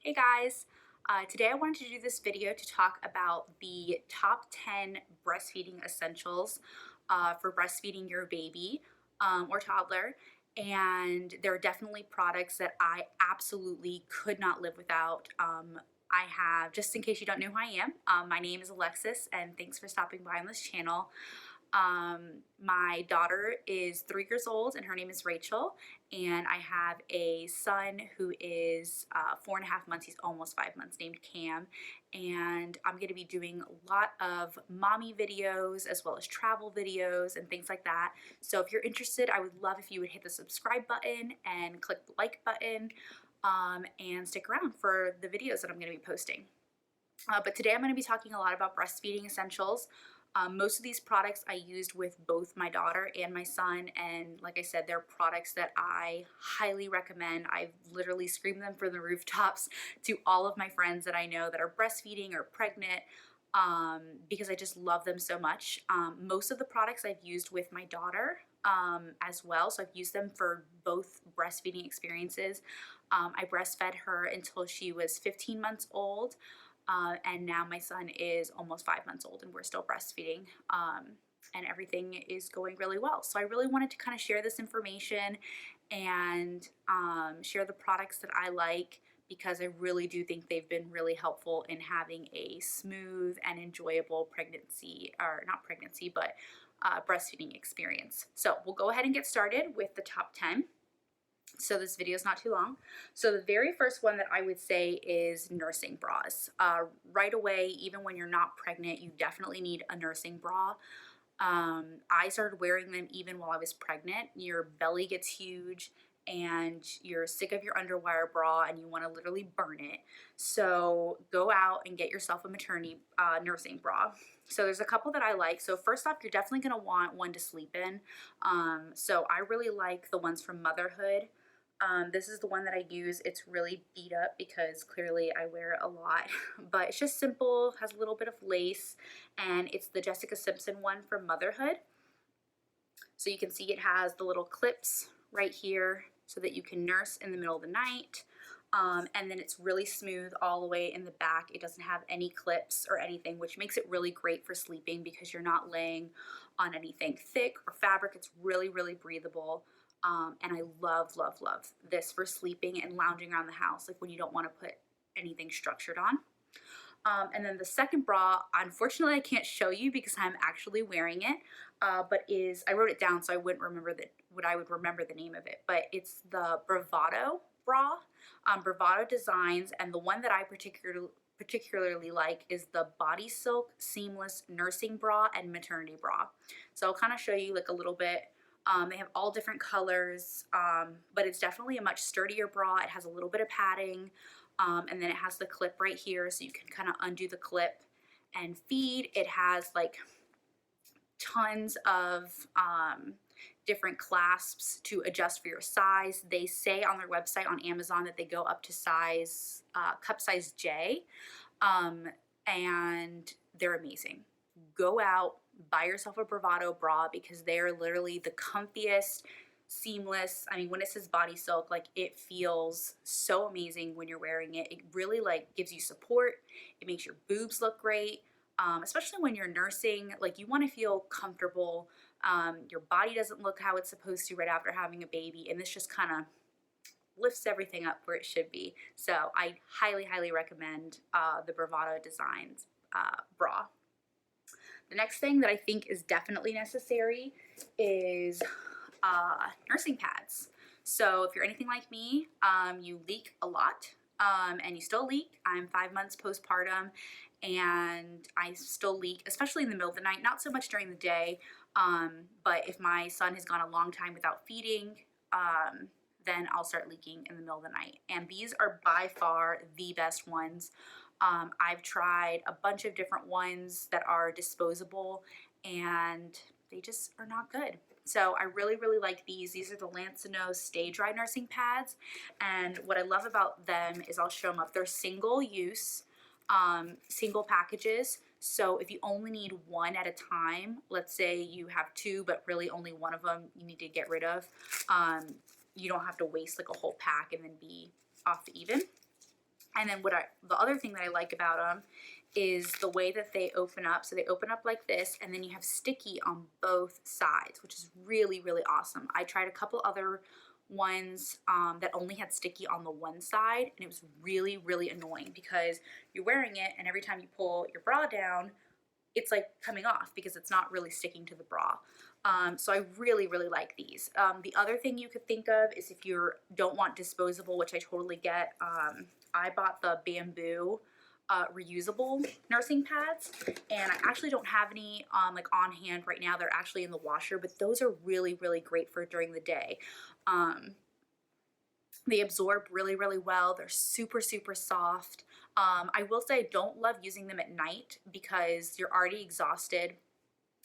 Hey guys, today I wanted to do this video to talk about the top 10 breastfeeding essentials for breastfeeding your baby or toddler. And there are definitely products that I absolutely could not live without. I have, just in case you don't know who I am, my name is Alexis, and thanks for stopping by on this channel. My daughter is 3 years old and her name is Rachel, and I have a son who is 4.5 months. He's almost 5 months, named Cam. And I'm going to be doing a lot of mommy videos as well as travel videos and things like that. So if you're interested, I would love if you would hit the subscribe button and click the like button, and stick around for the videos that I'm going to be posting. But today I'm going to be talking a lot about breastfeeding essentials. Most of these products I used with both my daughter and my son, and like I said, they're products that I highly recommend. I've literally screamed them from the rooftops to all of my friends that I know that are breastfeeding or pregnant, because I just love them so much. Most of the products I've used with my daughter as well, so I've used them for both breastfeeding experiences. I breastfed her until she was 15 months old. And now my son is almost 5 months old and we're still breastfeeding, and everything is going really well. So I really wanted to kind of share this information and share the products that I like, because I really do think they've been really helpful in having a smooth and enjoyable pregnancy, or not pregnancy, but breastfeeding experience. So we'll go ahead and get started with the top 10. So this video is not too long. So the very first one that I would say is nursing bras. Right away, even when you're not pregnant, you definitely need a nursing bra. I started wearing them even while I was pregnant. Your belly gets huge and you're sick of your underwire bra and you want to literally burn it. So go out and get yourself a maternity nursing bra. So there's a couple that I like. So first off, you're definitely going to want one to sleep in. So I really like the ones from Motherhood. This is the one that I use. It's really beat up because clearly I wear it a lot, but it's just simple, has a little bit of lace, and it's the Jessica Simpson one from Motherhood. So you can see it has the little clips right here so that you can nurse in the middle of the night. And then it's really smooth all the way in the back. It doesn't have any clips or anything, which makes it really great for sleeping because you're not laying on anything thick or fabric. It's really, really breathable. And I love, love, love this for sleeping and lounging around the house, like when you don't want to put anything structured on. And then the second bra, unfortunately I can't show you because I'm actually wearing it, but I wrote it down so I wouldn't remember I would remember the name of it, but it's the Bravado bra, Bravado Designs, and the one that I particularly like is the Body Silk Seamless Nursing Bra and Maternity Bra. So I'll kind of show you like a little bit. They have all different colors, but it's definitely a much sturdier bra. It has a little bit of padding, and then it has the clip right here so you can kind of undo the clip and feed. It has like tons of different clasps to adjust for your size. They say on their website on Amazon that they go up to cup size J, and they're amazing. Go out, buy yourself a Bravado bra because they are literally the comfiest, seamless. I mean, when it says body silk, like it feels so amazing when you're wearing it. It really like gives you support. It makes your boobs look great. Especially when you're nursing, like you want to feel comfortable. Your body doesn't look how it's supposed to right after having a baby, and this just kind of lifts everything up where it should be. So I highly, highly recommend the Bravado Designs bra. The next thing that I think is definitely necessary is nursing pads. So if you're anything like me, you leak a lot, and you still leak. I'm 5 months postpartum and I still leak, especially in the middle of the night, not so much during the day, but if my son has gone a long time without feeding, then I'll start leaking in the middle of the night. And these are by far the best ones. I've tried a bunch of different ones that are disposable and they just are not good. So I really, really like these. These are the Lancino Stay Dry Nursing Pads. And what I love about them is I'll show them up. They're single use, single packages. So if you only need one at a time, let's say you have two, but really only one of them you need to get rid of, you don't have to waste like a whole pack and then be off the even. And then the other thing that I like about them is the way that they open up. So they open up like this, and then you have sticky on both sides, which is really, really awesome. I tried a couple other ones that only had sticky on the one side, and it was really, really annoying because you're wearing it, and every time you pull your bra down, it's like coming off because it's not really sticking to the bra. So I really, really like these. The other thing you could think of is if you don't want disposable, which I totally get, I bought the bamboo reusable nursing pads, and I actually don't have any like on hand right now. They're actually in the washer, but those are really, really great for during the day. They absorb really, really well. They're super, super soft. I will say I don't love using them at night because you're already exhausted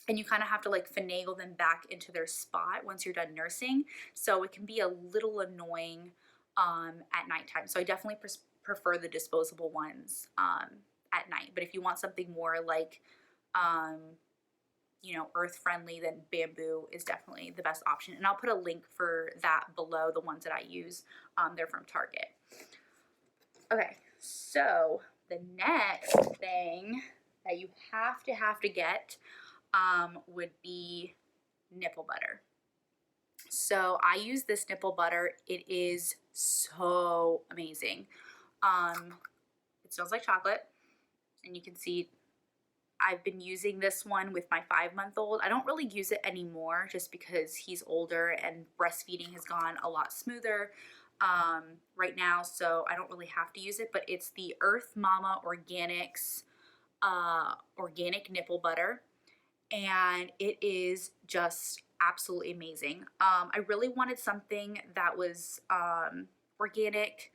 and you kind of have to like finagle them back into their spot once you're done nursing. So it can be a little annoying at nighttime. So I definitely prefer the disposable ones at night. But if you want something more like, you know, earth friendly, then bamboo is definitely the best option. And I'll put a link for that below, the ones that I use. They're from Target. Okay, so the next thing that you have to get would be nipple butter. So I use this nipple butter. It is so amazing. It smells like chocolate, and you can see I've been using this one with my 5-month-old. I don't really use it anymore just because he's older and breastfeeding has gone a lot smoother right now, so I don't really have to use it, but it's the Earth Mama Organics organic nipple butter, and it is just absolutely amazing. I really wanted something that was organic.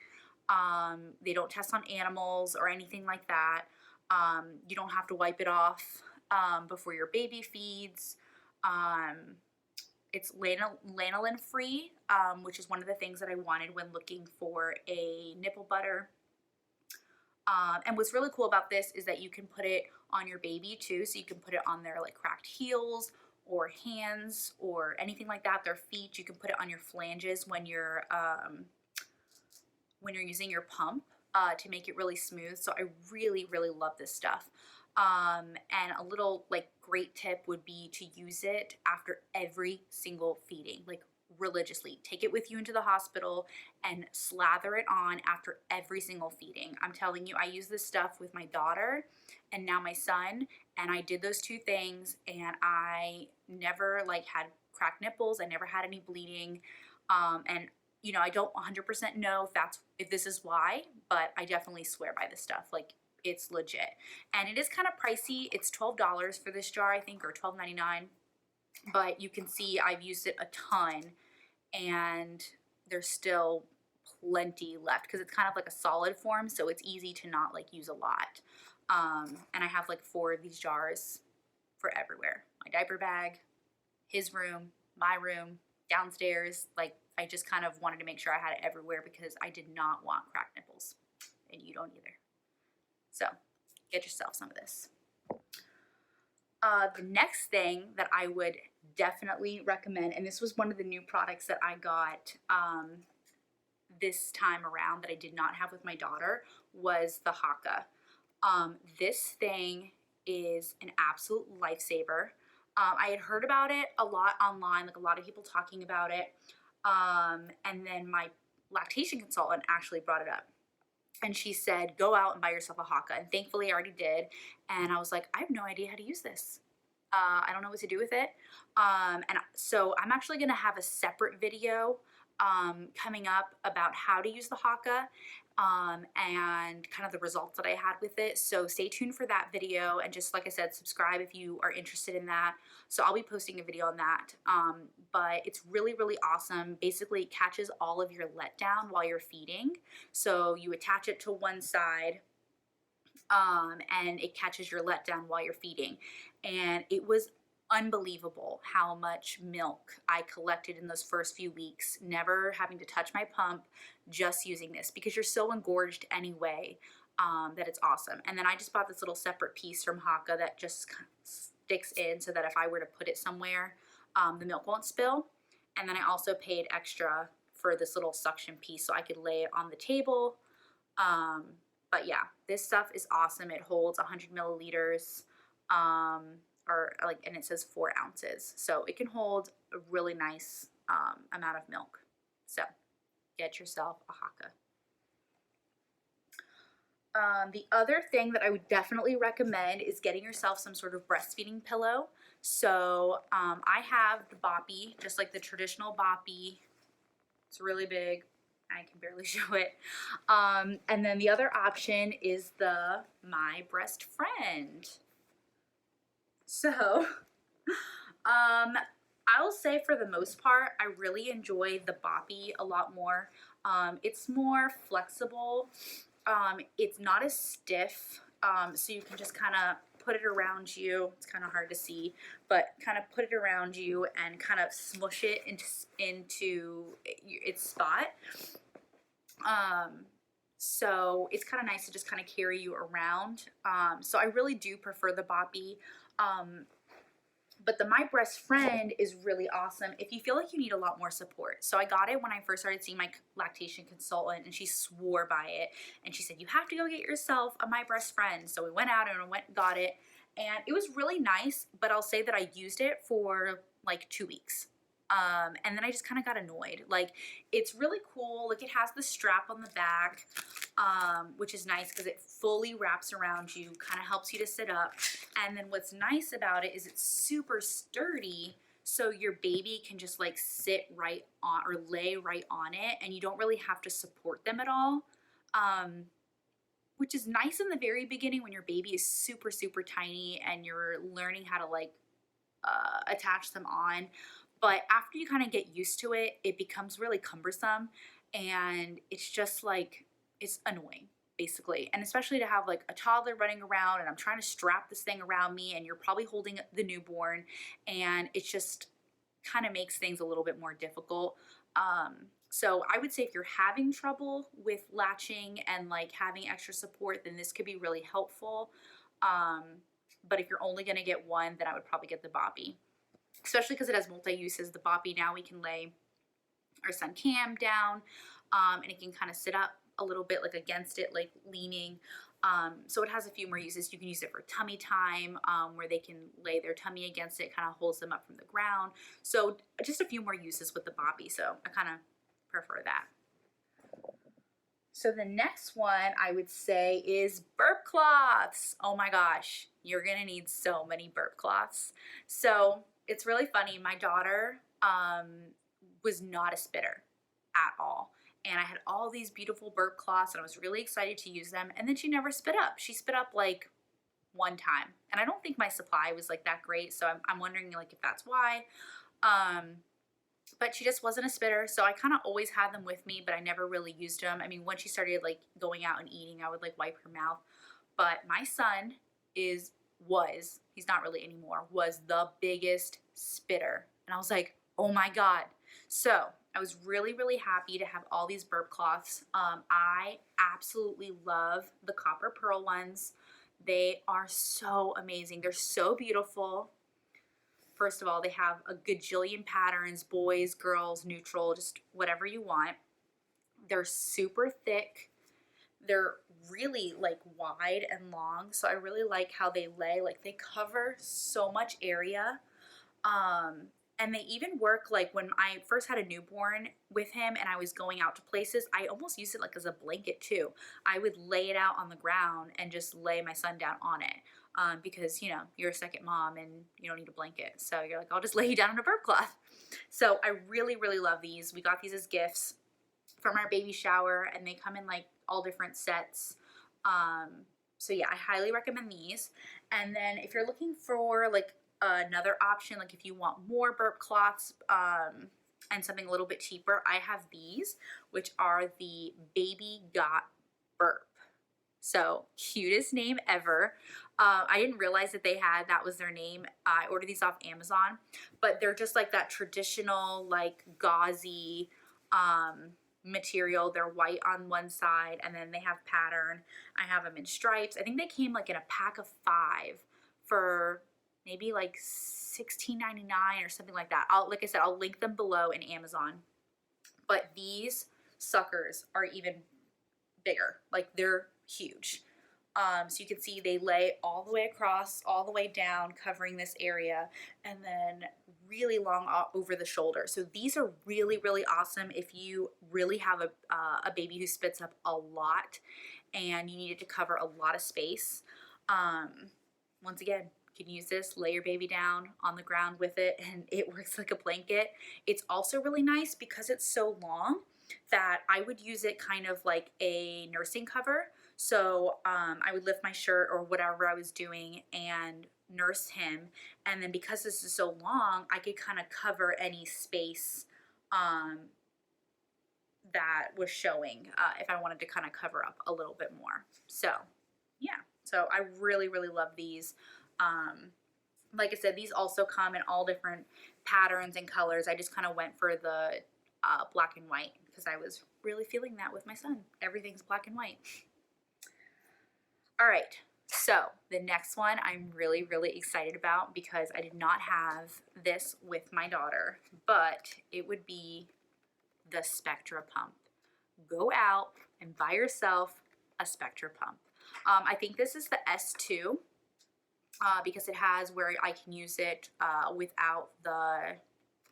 They don't test on animals or anything like that. You don't have to wipe it off before your baby feeds. It's lanolin free, which is one of the things that I wanted when looking for a nipple butter. And what's really cool about this is that you can put it on your baby too. So you can put it on their like cracked heels or hands or anything like that, their feet. You can put it on your flanges when you're using your pump to make it really smooth. So I really, really love this stuff. And a little like great tip would be to use it after every single feeding, like religiously. Take it with you into the hospital and slather it on after every single feeding. I'm telling you, I use this stuff with my daughter and now my son, and I did those two things, and I never like had cracked nipples. I never had any bleeding. And you know, I don't 100% know if this is why, but I definitely swear by this stuff. Like, it's legit. And it is kind of pricey. It's $12 for this jar, I think, or $12.99. But you can see I've used it a ton, and there's still plenty left because it's kind of like a solid form, so it's easy to not like use a lot. And I have like 4 of these jars for everywhere. My diaper bag, his room, my room, downstairs. Like, I just kind of wanted to make sure I had it everywhere because I did not want cracked nipples, and you don't either. So get yourself some of this. The next thing that I would definitely recommend, and this was one of the new products that I got this time around that I did not have with my daughter, was the Hakka. This thing is an absolute lifesaver. I had heard about it a lot online, like a lot of people talking about it. And then my lactation consultant actually brought it up. And she said, go out and buy yourself a Hakka. And thankfully I already did. And I was like, I have no idea how to use this. I don't know what to do with it. And so I'm actually going to have a separate video coming up about how to use the Hakka and kind of the results that I had with it. So stay tuned for that video, and just like I said, subscribe if you are interested in that. So I'll be posting a video on that. But it's really, really awesome. Basically, it catches all of your letdown while you're feeding. So you attach it to one side and it catches your letdown while you're feeding. And it was unbelievable how much milk I collected in those first few weeks, never having to touch my pump, just using this, because you're so engorged anyway that it's awesome. And then I just bought this little separate piece from Hakka that just kind of sticks in so that if I were to put it somewhere, the milk won't spill. And then I also paid extra for this little suction piece so I could lay it on the table But yeah, this stuff is awesome. It holds 100 milliliters, or like, and it says 4 ounces. So it can hold a really nice amount of milk. So get yourself a Hakka. The other thing that I would definitely recommend is getting yourself some sort of breastfeeding pillow. So I have the Boppy, just like the traditional Boppy. It's really big. I can barely show it. And then the other option is the My Breast Friend. So I'll say for the most part, I really enjoy the Boppy a lot more. It's more flexible. It's not as stiff, so you can just kind of put it around you. It's kind of hard to see, but kind of put it around you and kind of smush it into its spot. So it's kind of nice to just kind of carry you around. So I really do prefer the Boppy. But the My Breast Friend is really awesome if you feel like you need a lot more support. So I got it when I first started seeing my lactation consultant, and she swore by it. And she said, you have to go get yourself a My Breast Friend. So we went out and went and got it. And it was really nice, but I'll say that I used it for like 2 weeks. And then I just kind of got annoyed. Like, it's really cool. Like, it has the strap on the back, which is nice because it fully wraps around you, kind of helps you to sit up. And then what's nice about it is it's super sturdy, so your baby can just like sit right on or lay right on it, and you don't really have to support them at all. Which is nice in the very beginning when your baby is super, super tiny and you're learning how to like attach them on. But after you kind of get used to it, it becomes really cumbersome, and it's just like, it's annoying basically. And especially to have like a toddler running around and I'm trying to strap this thing around me and you're probably holding the newborn, and it just kind of makes things a little bit more difficult. So I would say if you're having trouble with latching and like having extra support, then this could be really helpful. But if you're only going to get one, then I would probably get the Boppy. Especially because it has multi-uses. The Boppy, now we can lay our son Cam down, and it can kind of sit up a little bit like against it, like leaning. So it has a few more uses. You can use it for tummy time, where they can lay their tummy against it, kind of holds them up from the ground. So just a few more uses with the Boppy. So I kind of prefer that. So the next one I would say is burp cloths. Oh my gosh, you're gonna need so many burp cloths. So it's really funny. My daughter was not a spitter at all. And I had all these beautiful burp cloths and I was really excited to use them. And then she never spit up. She spit up like one time. And I don't think my supply was like that great. So I'm wondering like if that's why. But she just wasn't a spitter. So I kind of always had them with me, but I never really used them. I mean, when she started like going out and eating, I would like wipe her mouth. But my son he's not really anymore, was the biggest spitter. And I was like, oh my God. So I was really, really happy to have all these burp cloths. I absolutely love the copper pearl ones. They are so amazing. They're so beautiful. First of all, they have a gajillion patterns, boys, girls, neutral, just whatever you want. They're super thick. They're really like wide and long, so I really like how they lay. Like, they cover so much area. And they even work like when I first had a newborn with him and I was going out to places, I almost used it like as a blanket too. I would lay it out on the ground and just lay my son down on it. Because, you know, you're a second mom and you don't need a blanket. So you're like, I'll just lay you down on a burp cloth. So I really, really love these. We got these as gifts from our baby shower, and they come in like all different sets. So yeah, I highly recommend these. And then if you're looking for like another option, like if you want more burp cloths, and something a little bit cheaper, I have these, which are the Baby Got Burp. So cutest name ever. I didn't realize that that was their name. I ordered these off Amazon, but they're just like that traditional like gauzy material. They're white on one side and then they have pattern. I have them in stripes. I think they came like in a pack of 5 for maybe like $16.99 or something like that. Like I said, I'll link them below in Amazon. But these suckers are even bigger. Like, they're huge. So you can see they lay all the way across, all the way down, covering this area, and then really long over the shoulder. So these are really, really awesome if you really have a baby who spits up a lot and you needed to cover a lot of space. Once again, you can use this, lay your baby down on the ground with it, and it works like a blanket. It's also really nice because it's so long that I would use it kind of like a nursing cover. So I would lift my shirt or whatever I was doing and nurse him. And then because this is so long, I could kind of cover any space that was showing if I wanted to kind of cover up a little bit more. So yeah, so I really, really love these. Like I said, these also come in all different patterns and colors. I just kind of went for the black and white because I was really feeling that with my son. Everything's black and white. All right, so the next one I'm really, really excited about because I did not have this with my daughter, but it would be the Spectra pump. Go out and buy yourself a Spectra pump. I think this is the S2 because it has where I can use it without the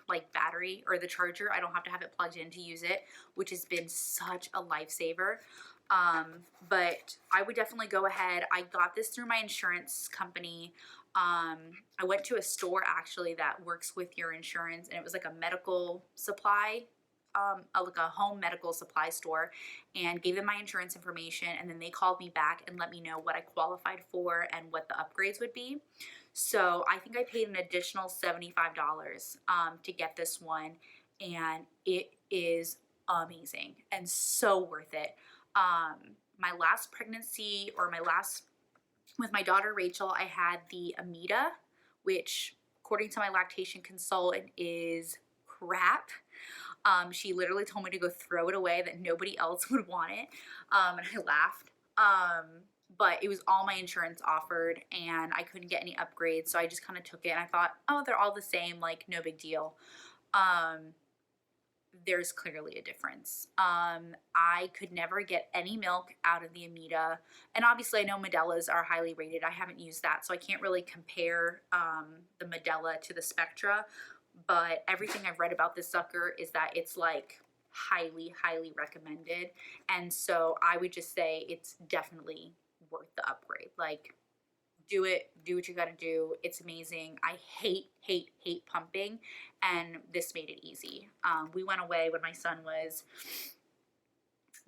like battery or the charger. I don't have to have it plugged in to use it, which has been such a lifesaver. But I would definitely go ahead. I got this through my insurance company. I went to a store actually that works with your insurance, and it was like a medical supply, like a home medical supply store, and gave them my insurance information, and then they called me back and let me know what I qualified for and what the upgrades would be. So I think I paid an additional $75 to get this one, and it is amazing and so worth it. My last pregnancy, or with my daughter Rachel, I had the Amida, which according to my lactation consultant is crap. She literally told me to go throw it away, that nobody else would want it, and I laughed. But it was all my insurance offered, and I couldn't get any upgrades, so I just kind of took it, and I thought, oh, they're all the same, like no big deal. There's clearly a difference. I could never get any milk out of the Amida, and obviously I know Medellas are highly rated. I haven't used that, so I can't really compare the Medela to the Spectra, but everything I've read about this sucker is that it's like highly, highly recommended, and so I would just say it's definitely worth the upgrade. Like, do it, do what you gotta do. It's amazing. I hate, hate, hate pumping, and this made it easy. We went away when my son was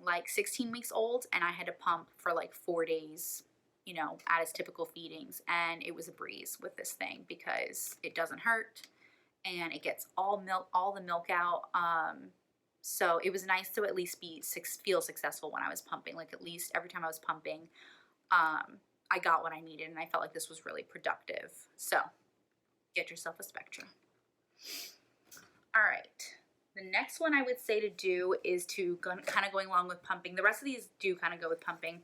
like 16 weeks old, and I had to pump for like 4 days, you know, at his typical feedings, and it was a breeze with this thing because it doesn't hurt and it gets all the milk out. So it was nice to at least feel successful when I was pumping. Like, at least every time I was pumping, I got what I needed, and I felt like this was really productive. So get yourself a Spectra. All right, the next one I would say to do is to kind of going along with pumping. The rest of these do kind of go with pumping.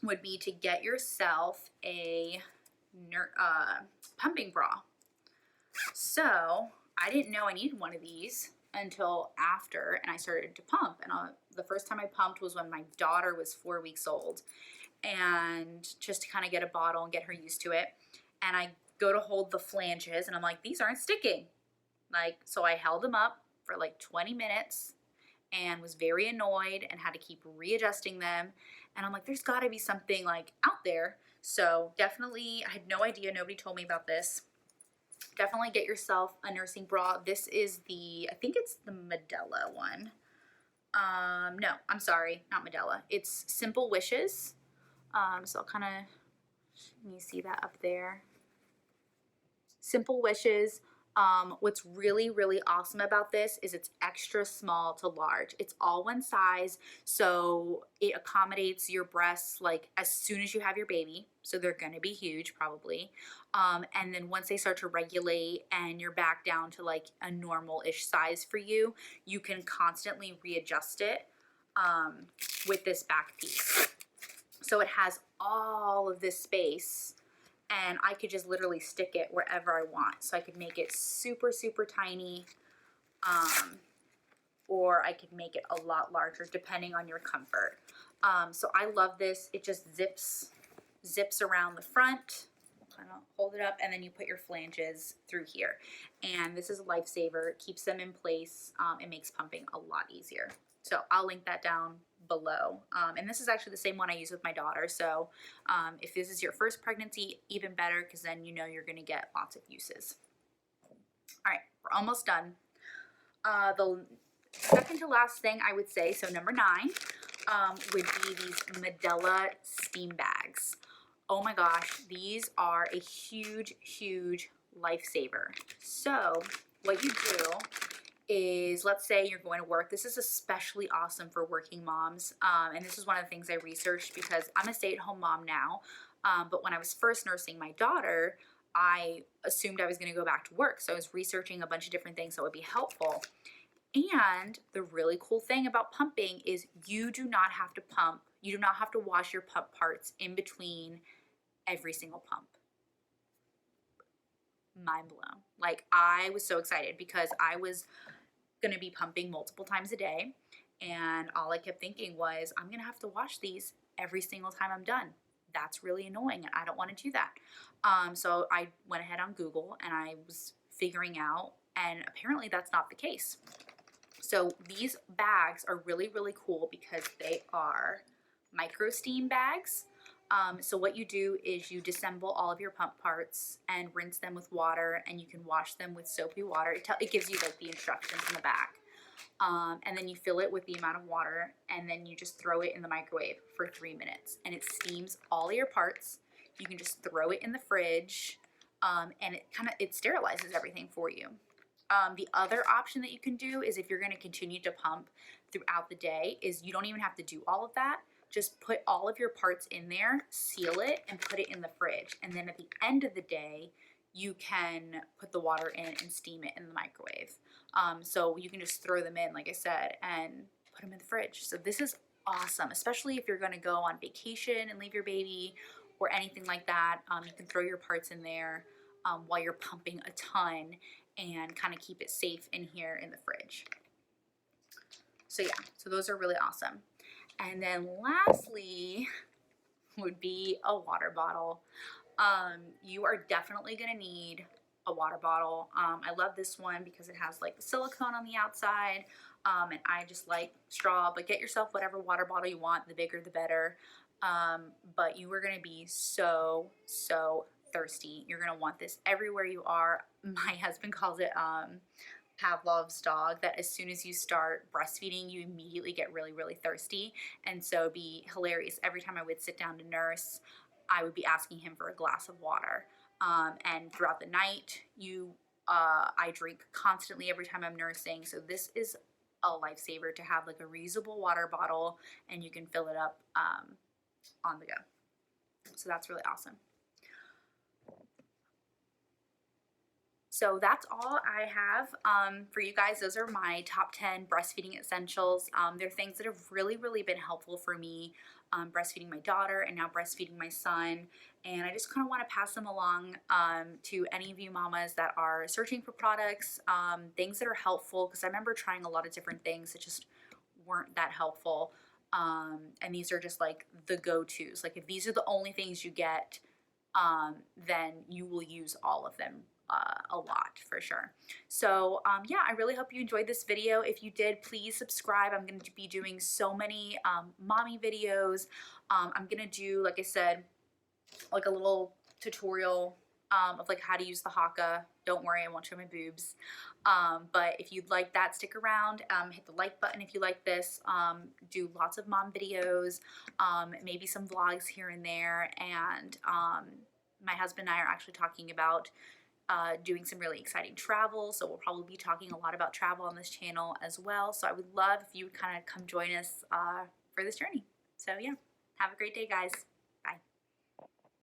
Would be to get yourself a pumping bra. So I didn't know I needed one of these until after, and I started to pump. And the first time I pumped was when my daughter was 4 weeks old, and just to kind of get a bottle and get her used to it. And I go to hold the flanges, and I'm like, these aren't sticking. Like, so I held them up for like 20 minutes and was very annoyed and had to keep readjusting them. And I'm like, there's got to be something like out there. So definitely, I had no idea. Nobody told me about this. Definitely get yourself a nursing bra. This is I think it's the Medela one. No, I'm sorry, not Medela. It's Simple Wishes. So I'll kind of, you see that up there. Simple Wishes. What's really, really awesome about this is it's extra small to large. It's all one size, so it accommodates your breasts like as soon as you have your baby. So they're gonna be huge probably. And then once they start to regulate and you're back down to like a normal-ish size for you, you can constantly readjust it with this back piece. So it has all of this space, and I could just literally stick it wherever I want. So I could make it super, super tiny. or I could make it a lot larger depending on your comfort. So I love this. It just zips around the front. Kind of hold it up, and then you put your flanges through here. And this is a lifesaver. It keeps them in place. It makes pumping a lot easier. So I'll link that down below. And this is actually the same one I use with my daughter. So if this is your first pregnancy, even better, because then you know you're going to get lots of uses. All right, we're almost done. The second to last thing I would say, so number 9, would be these Medela steam bags. Oh my gosh, these are a huge, huge lifesaver. So what you do is, let's say you're going to work. This is especially awesome for working moms. And this is one of the things I researched because I'm a stay-at-home mom now. But when I was first nursing my daughter, I assumed I was going to go back to work. So I was researching a bunch of different things that would be helpful. And the really cool thing about pumping is you do not have to pump. You do not have to wash your pump parts in between every single pump. Mind blown. Like, I was so excited because I was going to be pumping multiple times a day. And all I kept thinking was, I'm going to have to wash these every single time I'm done. That's really annoying, and I don't want to do that. So I went ahead on Google and I was figuring out, and apparently that's not the case. So these bags are really, really cool because they are micro steam bags. So what you do is you disassemble all of your pump parts and rinse them with water, and you can wash them with soapy water. It gives you like the instructions in the back. And then you fill it with the amount of water, and then you just throw it in the microwave for 3 minutes, and it steams all your parts. You can just throw it in the fridge, and it sterilizes everything for you. The other option that you can do is, if you're going to continue to pump throughout the day, is you don't even have to do all of that. Just put all of your parts in there, seal it, and put it in the fridge. And then at the end of the day, you can put the water in and steam it in the microwave. So you can just throw them in, like I said, and put them in the fridge. So this is awesome, especially if you're going to go on vacation and leave your baby or anything like that. You can throw your parts in there while you're pumping a ton and kind of keep it safe in here in the fridge. So yeah, so those are really awesome. And then lastly would be a water bottle. You are definitely going to need a water bottle. I love this one because it has like the silicone on the outside, and I just like straw, but get yourself whatever water bottle you want. The bigger the better. But you are going to be so thirsty. You're going to want this everywhere you are. My husband calls it Pavlov's dog, that as soon as you start breastfeeding, you immediately get really, really thirsty. And so it'd be hilarious. Every time I would sit down to nurse, I would be asking him for a glass of water. And throughout the night, I drink constantly every time I'm nursing. So this is a lifesaver to have like a reusable water bottle, and you can fill it up on the go. So that's really awesome. So that's all I have for you guys. Those are my top 10 breastfeeding essentials. They're things that have really, really been helpful for me breastfeeding my daughter and now breastfeeding my son. And I just kind of want to pass them along to any of you mamas that are searching for products, things that are helpful, because I remember trying a lot of different things that just weren't that helpful. And these are just like the go-tos. Like, if these are the only things you get, then you will use all of them a lot for sure. So yeah, I really hope you enjoyed this video. If you did, please subscribe. I'm going to be doing so many mommy videos. I'm going to do, like I said, like a little tutorial of like how to use the Hakka. Don't worry, I won't show my boobs. But if you'd like that, stick around. Hit the like button if you like this. Do lots of mom videos, maybe some vlogs here and there. And my husband and I are actually talking about doing some really exciting travel, so we'll probably be talking a lot about travel on this channel as well. So I would love if you would kind of come join us for this journey. So yeah, have a great day, guys.